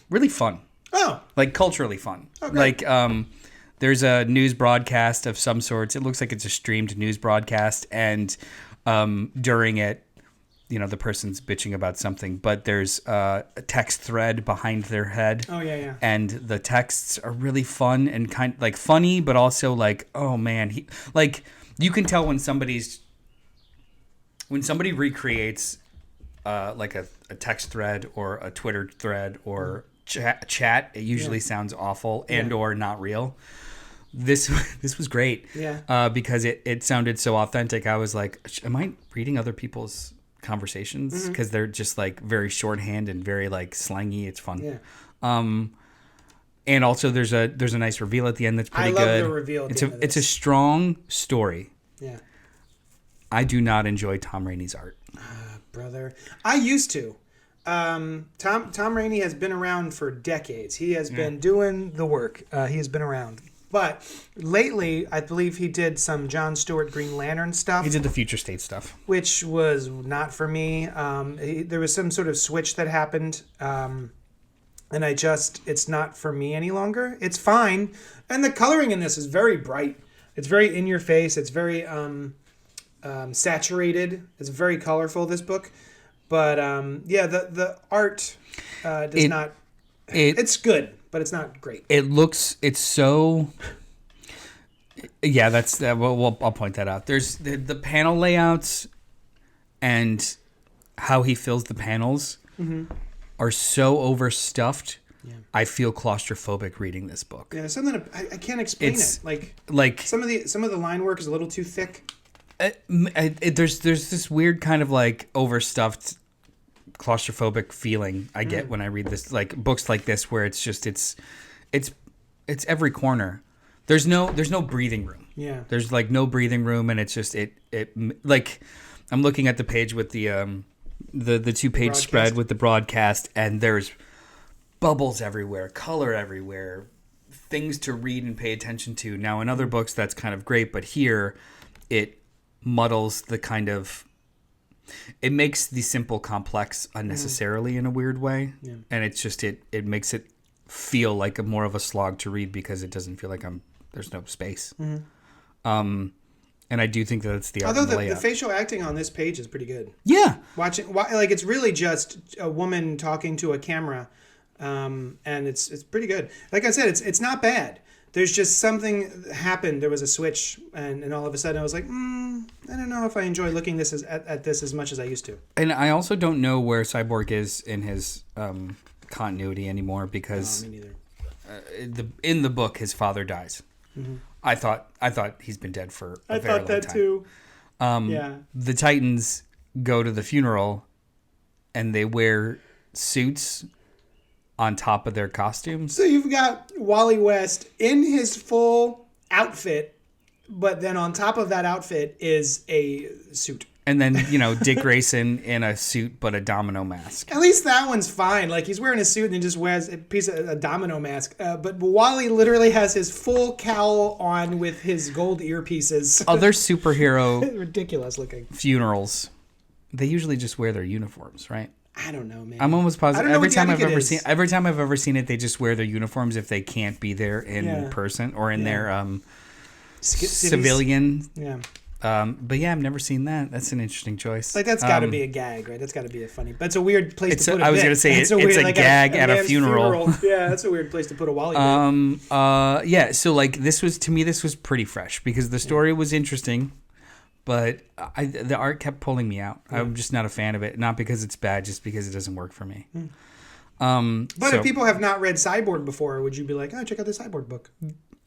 really fun. Oh, like culturally fun. Okay. Like there's a news broadcast of some sorts. It looks like it's a streamed news broadcast, and during it, you know, the person's bitching about something, but there's a text thread behind their head. Oh yeah. And the texts are really fun and kind like funny, but also like, oh man, like you can tell when somebody recreates like a text thread or a Twitter thread or chat, it usually sounds awful and or not real. This was great. Yeah. Because it sounded so authentic. I was like, am I reading other people's conversations? Because they're just like very shorthand and very like slangy. It's fun. Yeah. And also there's a nice reveal at the end that's pretty good. I love the reveal at the end of It's a this. strong story. Yeah. I do not enjoy Tom Rainey's art. Brother, I used to. Tom Rainey has been around for decades. He has been doing the work. He has been around. But lately, I believe he did some John Stewart Green Lantern stuff. He did the Future State stuff. Which was not for me. There was some sort of switch that happened. And it's not for me any longer. It's fine. And the coloring in this is very bright. It's very in your face. It's very saturated. It's very colorful, this book. But the art does not... It's good, but it's not great. It's so... Yeah, that's... Well, I'll point that out. There's the panel layouts and how he fills the panels are so overstuffed. Yeah. I feel claustrophobic reading this book. Yeah, something I can't explain it. Like some of the line work is a little too thick. There's this weird kind of like overstuffed claustrophobic feeling I get when I read this, like books like this, where it's just it's every corner. There's no breathing room. Yeah. There's like no breathing room, and it's just it like I'm looking at the page with the 2-page spread with the broadcast, and there's bubbles everywhere, color everywhere, things to read and pay attention to. Now in other books that's kind of great, but here it muddles the kind of... It makes the simple complex unnecessarily in a weird way. Yeah. And it's just, it makes it feel like more of a slog to read because it doesn't feel like there's no space. And I do think that it's the art. Although the facial acting on this page is pretty good. Yeah. It's really just a woman talking to a camera. And it's pretty good. Like I said, it's not bad. There's just something happened. There was a switch, and all of a sudden I was like, I don't know if I enjoy looking at this as much as I used to. And I also don't know where Cyborg is in his continuity anymore because me neither. In the book his father dies. I thought he's been dead for a very long time. I thought that too. Yeah. The Titans go to the funeral, and they wear suits on top of their costumes. So you've got Wally West in his full outfit, but then on top of that outfit is a suit. And then, Dick Grayson in a suit but a domino mask. At least that one's fine. Like, he's wearing a suit and he just wears a domino mask. But Wally literally has his full cowl on with his gold earpieces. Other superhero ridiculous looking funerals, they usually just wear their uniforms, right? I don't know, man. I'm almost positive. Every time I've ever seen it, they just wear their uniforms if they can't be there in person or in their civilian. Yeah. But yeah, I've never seen that. That's an interesting choice. Like, that's got to be a gag, right? That's got to be a funny. But it's a weird place to put I was gonna say it's a gag at a funeral. Yeah, that's a weird place to put a Wally. Yeah. So like this was pretty fresh because the story was interesting. But the art kept pulling me out. I'm just not a fan of it. Not because it's bad, just because it doesn't work for me. But if people have not read Cyborg before, would you be like, oh, check out the Cyborg book?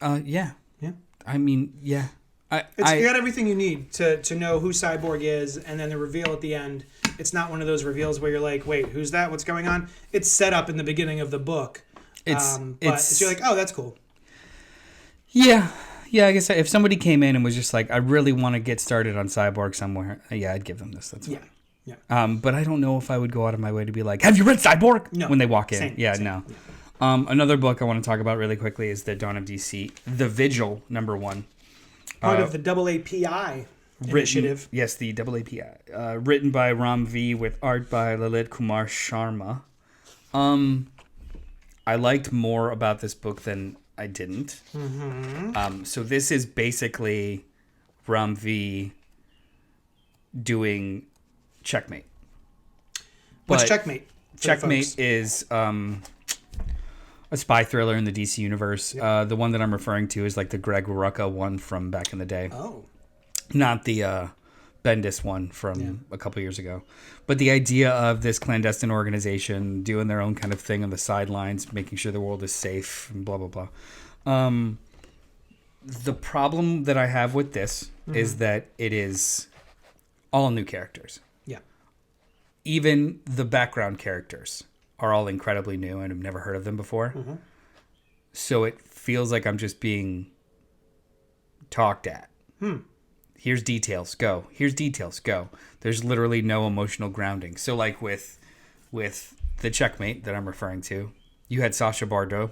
Yeah. Yeah. I mean, yeah. You got everything you need to know who Cyborg is, and then the reveal at the end. It's not one of those reveals where you're like, wait, who's that? What's going on? It's set up in the beginning of the book. But you're like, oh, that's cool. Yeah. Yeah, I guess if somebody came in and was just like, I really want to get started on Cyborg somewhere, yeah, I'd give them this. That's fine. Yeah. But I don't know if I would go out of my way to be like, have you read Cyborg? No. When they walk in. Same. No. Another book I want to talk about really quickly is The Dawn of DC. The Vigil, #1. Part of the AAPI initiative. Yes, the AAPI. Written by Ram V with art by Lalit Kumar Sharma. I liked more about this book than I didn't. So this is basically Ram V doing Checkmate. What's But Checkmate? Checkmate is a spy thriller in the DC universe. Yep. The one that I'm referring to is like the Greg Rucka one from back in the day. Oh. Not the Bendis one from a couple years ago. But the idea of this clandestine organization doing their own kind of thing on the sidelines, making sure the world is safe, and blah, blah, blah. The problem that I have with this is that it is all new characters. Yeah. Even the background characters are all incredibly new and I've never heard of them before. So it feels like I'm just being talked at. Here's details, go. Here's details, go. There's literally no emotional grounding. So like with the Checkmate that I'm referring to, you had Sacha Bardot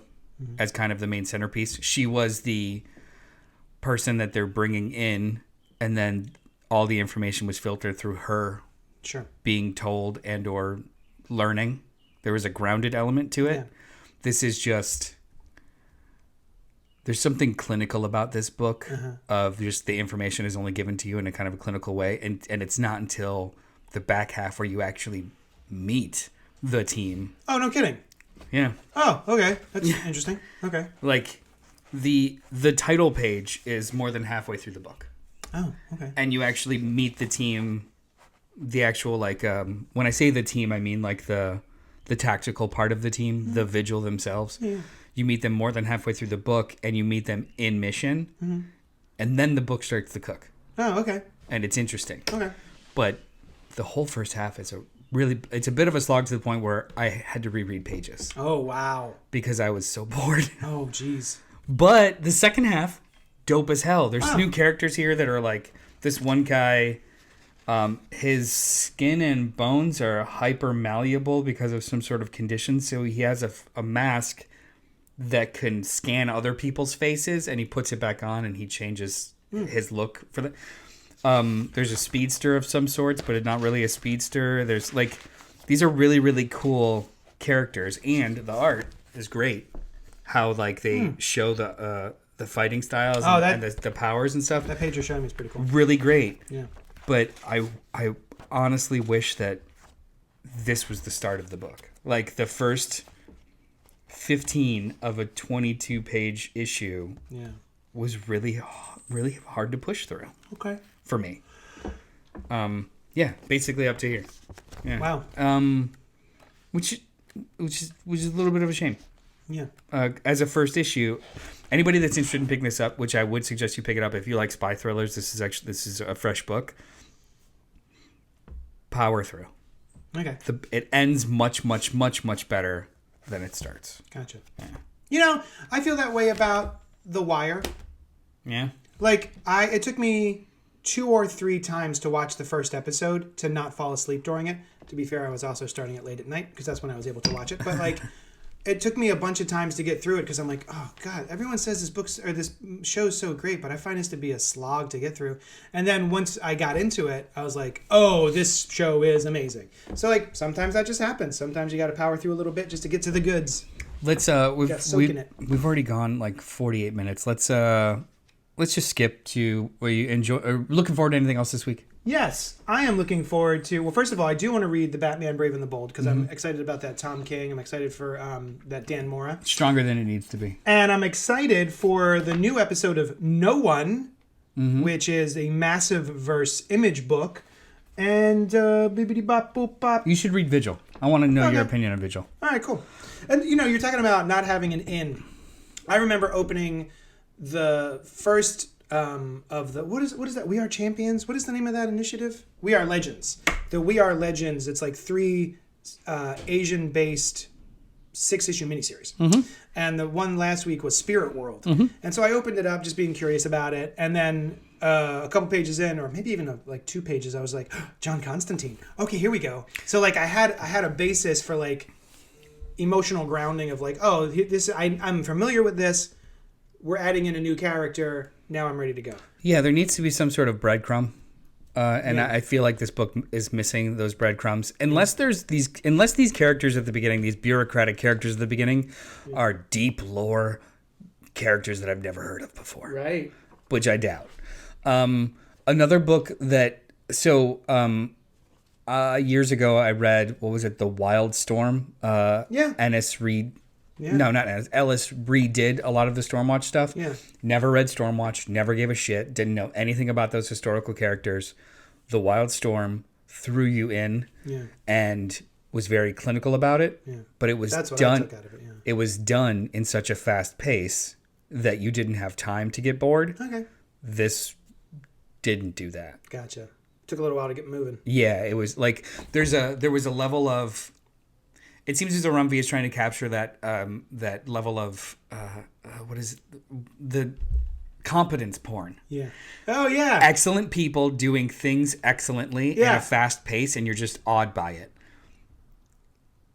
as kind of the main centerpiece. She was the person that they're bringing in, and then all the information was filtered through her being told and or learning. There was a grounded element to it. Yeah. This is just... There's something clinical about this book of just the information is only given to you in a kind of a clinical way. And it's not until the back half where you actually meet the team. Oh, no kidding. Yeah. Oh, okay. That's interesting. Okay. Like the title page is more than halfway through the book. Oh, okay. And you actually meet the team, the actual like, when I say the team, I mean like the tactical part of the team, the Vigil themselves. Yeah. You meet them more than halfway through the book, and you meet them in mission, and then the book starts to cook. Oh, okay. And it's interesting. Okay. But the whole first half is it's a bit of a slog to the point where I had to reread pages. Oh, wow. Because I was so bored. Oh, jeez. But the second half, dope as hell. There's new characters here that are like, this one guy, his skin and bones are hyper malleable because of some sort of condition. So he has a mask that can scan other people's faces, and he puts it back on, and he changes his look for the. There's a speedster of some sorts, but it's not really a speedster. There's like, these are really, really cool characters, and the art is great. How like they show the fighting styles and the powers and stuff. That page you're showing me is pretty cool. Really great. Yeah. But I honestly wish that this was the start of the book. Like the first 15 of a 22-page issue was really, really hard to push through. Okay. For me. Yeah, basically up to here. Yeah. Wow. Which is a little bit of a shame. Yeah. As a first issue, anybody that's interested in picking this up, which I would suggest you pick it up if you like spy thrillers, this is a fresh book. Power through. Okay. It ends much, much, much, much better than it starts. Gotcha. Yeah. You know, I feel that way about The Wire. Yeah. Like, it took me 2 or 3 times to watch the first episode to not fall asleep during it. To be fair, I was also starting it late at night because that's when I was able to watch it. But like, it took me a bunch of times to get through it because I'm like, oh god, everyone says this show's so great, but I find this to be a slog to get through. And then once I got into it, I was like, oh, this show is amazing. So like, sometimes that just happens. Sometimes you got to power through a little bit just to get to the goods. We've already gone like 48 minutes. Let's just skip to where you enjoy. Looking forward to anything else this week? Yes, I am looking forward to. Well, first of all, I do want to read the Batman Brave and the Bold because I'm excited about that Tom King. I'm excited for that Dan Mora. Stronger than it needs to be. And I'm excited for the new episode of No One, which is a massive verse image book. And bibbidi bop boop bop. You should read Vigil. I want to know your opinion on Vigil. All right, cool. And you know, you're talking about not having an in. I remember opening the first of the what is that? We Are Champions. What is the name of that initiative? We Are Legends. The We Are Legends. It's like 3 Asian-based 6-issue miniseries. And the one last week was Spirit World. And so I opened it up just being curious about it. And then a couple pages in, or maybe even like 2 pages, I was like, John Constantine. Okay, here we go. So like I had a basis for like emotional grounding of like, oh, this I'm familiar with this. We're adding in a new character. Now I'm ready to go. Yeah, there needs to be some sort of breadcrumb. I feel like this book is missing those breadcrumbs. Unless these characters at the beginning, these bureaucratic characters at the beginning, are deep lore characters that I've never heard of before. Right. Which I doubt. Another book that years ago I read, what was it, The Wild Storm? Ennis Reed. Yeah. No, not Ennis. Ellis redid a lot of the Stormwatch stuff. Yeah. Never read Stormwatch, never gave a shit, didn't know anything about those historical characters. The Wild Storm threw you in and was very clinical about it. Yeah. But it was That's what done. I took out of it, yeah. It was done in such a fast pace that you didn't have time to get bored. Okay. This didn't do that. Gotcha. Took a little while to get moving. Yeah, it was like there was a level of. It seems as though Rumvee is trying to capture that level of what is it? The competence porn. Yeah. Oh yeah. Excellent people doing things excellently at a fast pace, and you're just awed by it.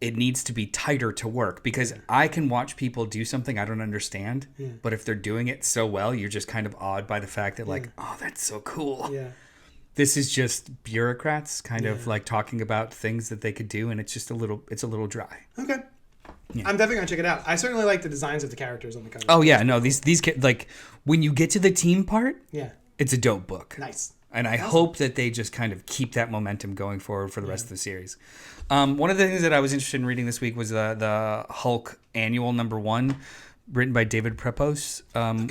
It needs to be tighter to work because I can watch people do something I don't understand, but if they're doing it so well, you're just kind of awed by the fact that like, oh, that's so cool. Yeah. This is just bureaucrats kind of like talking about things that they could do, and it's a little dry. Okay. Yeah. I'm definitely gonna check it out. I certainly like the designs of the characters on the cover. Oh yeah, no, these like when you get to the team part, it's a dope book. Nice. And I hope that they just kind of keep that momentum going forward for the rest of the series. One of the things that I was interested in reading this week was the Hulk Annual #1, written by David Prepos,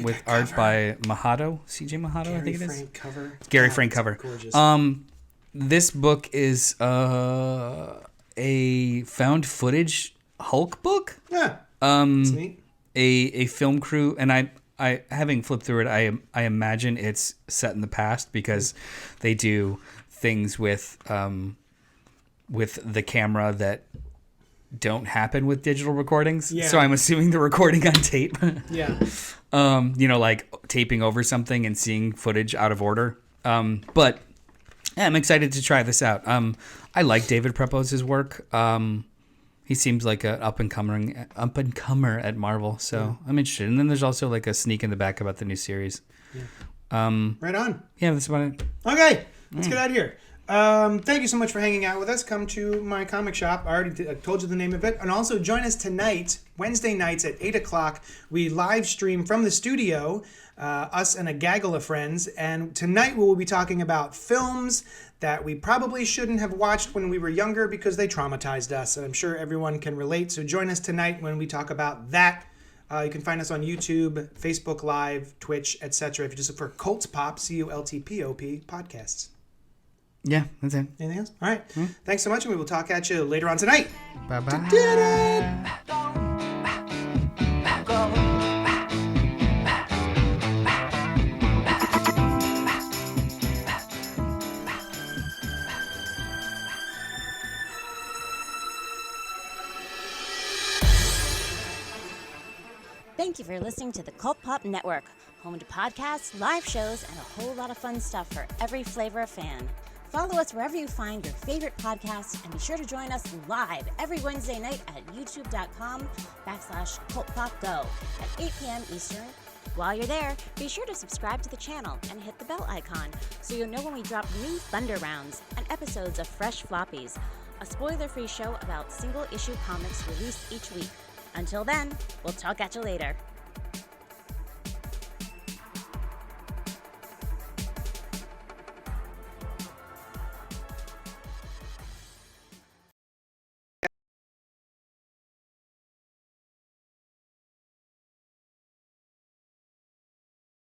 with art by CJ Mahato, I think it is. Frank cover. Gary Frank cover. Gorgeous. This book is a found footage Hulk book. Yeah. It's neat. A film crew, and I having flipped through it, I imagine it's set in the past because they do things with the camera that don't happen with digital recordings. Yeah. So I'm assuming they're recording on tape. Yeah. Like taping over something and seeing footage out of order. But yeah, I'm excited to try this out. I like David Prepos' work. He seems like an up and comer at Marvel, so I'm interested. And then there's also like a sneak in the back about the new series. Yeah. Right on. Yeah, that's about it. Okay, let's get out of here. Thank you so much for hanging out with us. Come to my comic shop. I already told you the name of it. And also join us tonight, Wednesday nights at 8 o'clock. We live stream from the studio, us and a gaggle of friends. And tonight we will be talking about films that we probably shouldn't have watched when we were younger because they traumatized us. And I'm sure everyone can relate. So join us tonight when we talk about that. You can find us on YouTube, Facebook Live, Twitch, etc. If you just look for CultPop, CultPop podcasts. Yeah, that's it. Anything else? All right. Thanks so much, and we will talk at you later on tonight. Bye-bye. Did it! Thank you for listening to the CultPop Network, home to podcasts, live shows, and a whole lot of fun stuff for every flavor of fan. Follow us wherever you find your favorite podcasts, and be sure to join us live every Wednesday night at youtube.com/CultPopGo at 8 p.m. Eastern. While you're there, be sure to subscribe to the channel and hit the bell icon so you'll know when we drop new Thunder Rounds and episodes of Fresh Floppies, a spoiler-free show about single-issue comics released each week. Until then, we'll talk at you later.